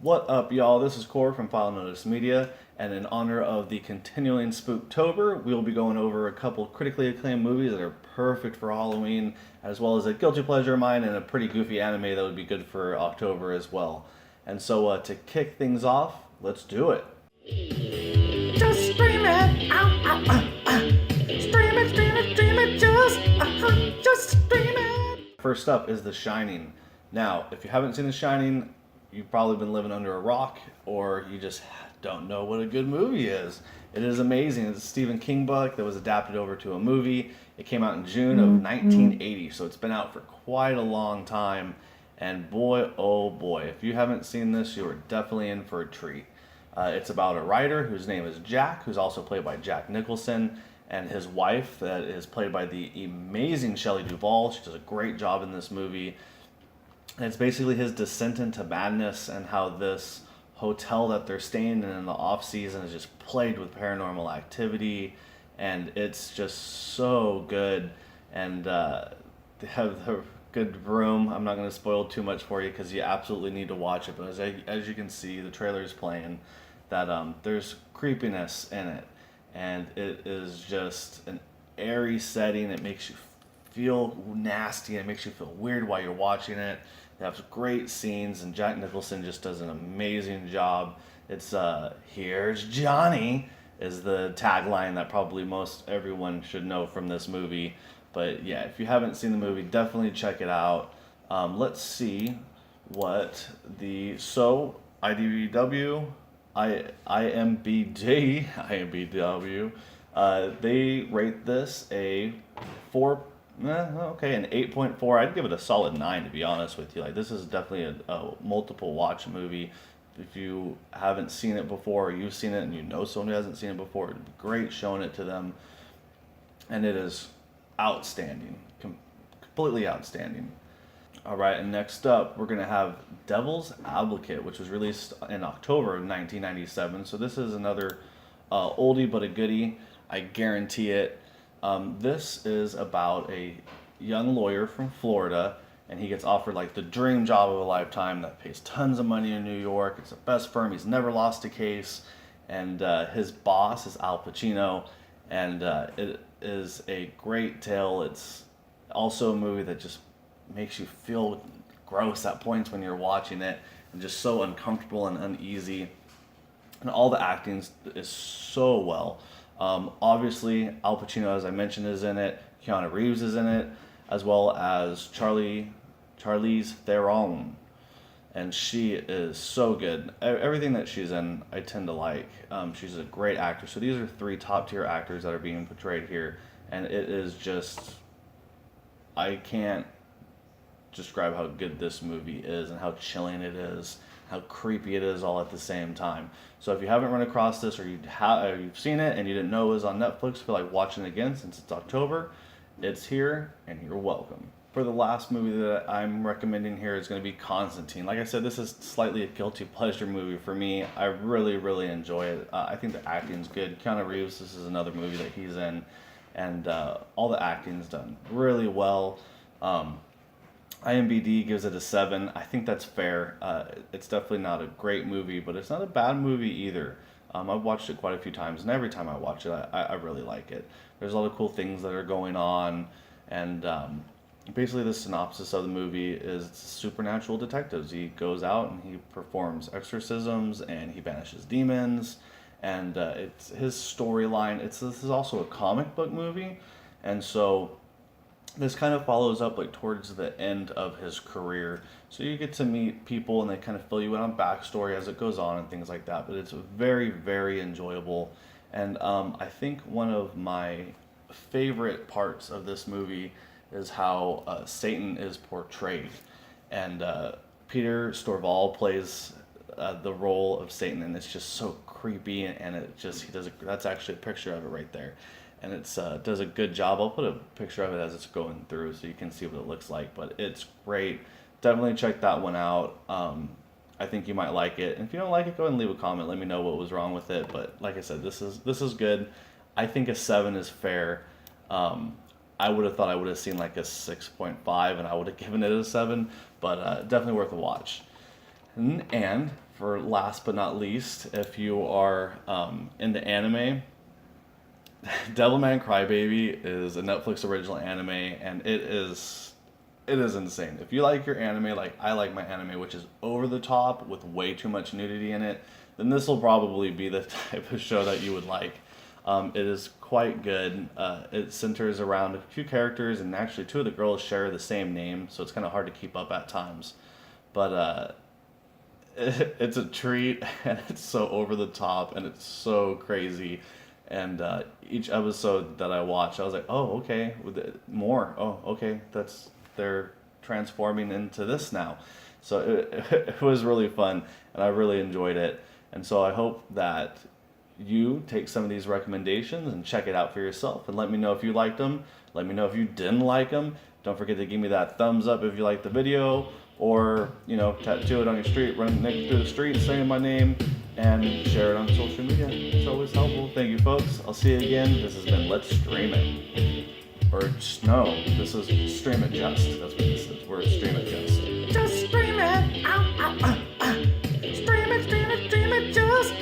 What up, y'all? This is Core from File Notice Media, and in honor of the continuing Spooktober, we'll be going over a couple critically acclaimed movies that are perfect for Halloween, as well as a guilty pleasure of mine and a pretty goofy anime that would be good for October as well. And so, to kick things off, let's do it. Just scream it, ow, ow, ow, ow. Scream it, just scream it. First up is The Shining. Now, if you haven't seen The Shining, you've probably been living under a rock, or you just don't know what a good movie is. It is amazing. It's a Stephen King book that was adapted over to a movie. It came out in June of 1980, so it's been out for quite a long time. And boy, oh boy, if you haven't seen this, you are definitely in for a treat. It's about a writer whose name is Jack, who's also played by Jack Nicholson, and his wife, that is played by the amazing Shelley Duvall. She does a great job in this movie. And it's basically his descent into madness and how this hotel that they're staying in the off season is just plagued with paranormal activity, and it's just so good. And they have a good room. I'm not going to spoil too much for you because you absolutely need to watch it. But as you can see, the trailer is playing that there's creepiness in it, and it is just an airy setting. It makes you feel nasty and it makes you feel weird while you're watching it. They have great scenes, and Jack Nicholson just does an amazing job. It's "Here's Johnny" is the tagline that probably most everyone should know from this movie. But yeah, if you haven't seen the movie, definitely check it out. Let's see what the IDW, IMBD, they rate this a 8.4. I'd give it a solid 9, to be honest with you. Like, this is definitely a multiple watch movie. If you haven't seen it before, or you've seen it and you know someone who hasn't seen it before, it'd be great showing it to them. And it is outstanding, completely outstanding. All right, and next up, we're gonna have Devil's Advocate, which was released in October of 1997. So this is another oldie but a goodie. I guarantee it. This is about a young lawyer from Florida, and he gets offered like the dream job of a lifetime that pays tons of money in New York. It's the best firm. He's never lost a case, and his boss is Al Pacino, and it is a great tale. It's also a movie that just makes you feel gross at points when you're watching it, and just so uncomfortable and uneasy. And all the acting is so well. Obviously, Al Pacino, as I mentioned, is in it. Keanu Reeves is in it, as well as Charlize Theron, and she is so good. Everything that she's in, I tend to like. She's a great actor. So these are 3 top-tier actors that are being portrayed here, and it is just, I can't describe how good this movie is and how chilling it is, how creepy it is all at the same time. So if you haven't run across this, or you've seen it and you didn't know it was on Netflix, feel like watching it again since it's October, it's here and you're welcome. For the last movie that I'm recommending here is going to be Constantine. Like I said, this is slightly a guilty pleasure movie for me. I really, really enjoy it. I think the acting's good. Keanu Reeves, this is another movie that he's in, and all the acting's done really well. IMBD gives it a 7. I think that's fair. It's definitely not a great movie, but it's not a bad movie either. I've watched it quite a few times, and every time I watch it, I really like it. There's a lot of cool things that are going on, and basically the synopsis of the movie is supernatural detectives. He goes out and he performs exorcisms, and he banishes demons, and it's his storyline. This is also a comic book movie, and so this kind of follows up like towards the end of his career. So you get to meet people and they kind of fill you in on backstory as it goes on and things like that. But it's very, very enjoyable. And I think one of my favorite parts of this movie is how Satan is portrayed. And Peter Storval plays the role of Satan, and it's just so creepy, and that's actually a picture of it right there. And it does a good job. I'll put a picture of it as it's going through so you can see what it looks like. But it's great. Definitely check that one out. I think you might like it. And if you don't like it, go ahead and leave a comment. Let me know what was wrong with it. But like I said, this is good. I think a 7 is fair. I would have thought I would have seen like a 6.5 and I would have given it a 7. But definitely worth a watch. And for last but not least, if you are into anime, Devilman Crybaby is a Netflix original anime, and it is insane. If you like your anime like I like my anime, which is over the top with way too much nudity in it, then this will probably be the type of show that you would like. It is quite good. It centers around a few characters, and actually two of the girls share the same name, so it's kind of hard to keep up at times. But it's a treat, and it's so over the top, and it's so crazy. And each episode that I watched, I was like, oh, okay, more. Oh, okay, they're transforming into this now. So it was really fun, and I really enjoyed it. And so I hope that you take some of these recommendations and check it out for yourself, and let me know if you liked them. Let me know if you didn't like them. Don't forget to give me that thumbs up if you liked the video, or tattoo it on your street, run naked through the street, saying my name, and share it on social media. It's always helpful. Thank you, folks. I'll see you again. This has been Let's Stream It. Or no, this is Stream It Just. That's what this is. We're Stream It Just. Just stream it. Ow, ow, stream it, stream it, stream it just.